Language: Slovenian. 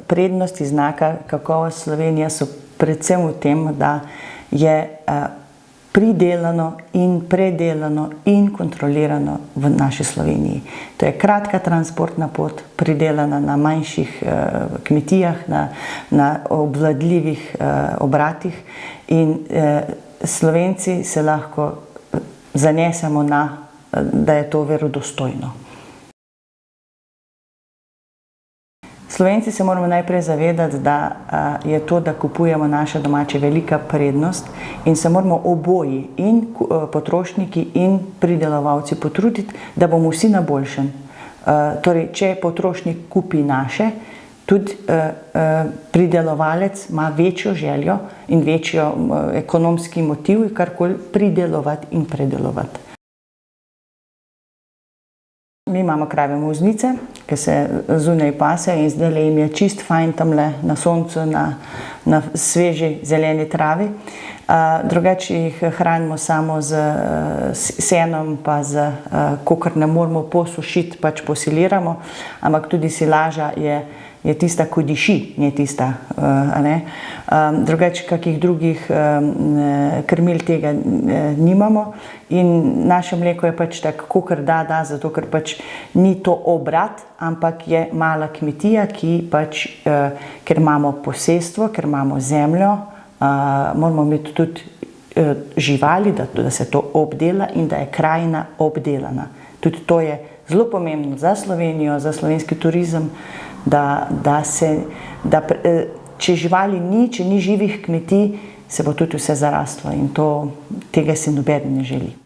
prednosti znaka kakovost Slovenije so predvsem v tem, da je pridelano in predelano in kontrolirano v naši Sloveniji. To je kratka transportna pot, pridelana na manjših kmetijah, na obvladljivih obratih in Slovenci se lahko zanesemo da je to verodostojno. Slovenci se moramo najprej zavedati, da je to, da kupujemo naše domače, velika prednost in se moramo oboji, in potrošniki in pridelovalci, potruditi, da bomo vsi na boljšem. Torej, če potrošnik kupi naše, tudi pridelovalec ima večjo željo in večjo ekonomski motiv, karkoli pridelovati in predelovati. Mi imamo krave molznice, ki se zunaj pasejo in zdajle jim je čist fajn tamle na soncu, na sveži zeleni travi. Drugače jih hranimo samo z senom, pa kakor ne moramo posušiti, pač posiliramo, ampak tudi silaža je tista, ko diši, ni tista, drugače kakih drugih krmil tega nimamo in naše mleko je pač tako, kakor da, zato ker pač ni to obrat, ampak je mala kmetija, ker imamo posestvo, ker imamo zemljo, moramo imeti tudi živali, da se to obdela in da je krajina obdelana. Tudi to je zelo pomembno za Slovenijo, za slovenski turizem, če živali ni, če ni živih kmetij, se bo tudi vse zarastlo in tega si nobeden ne želi.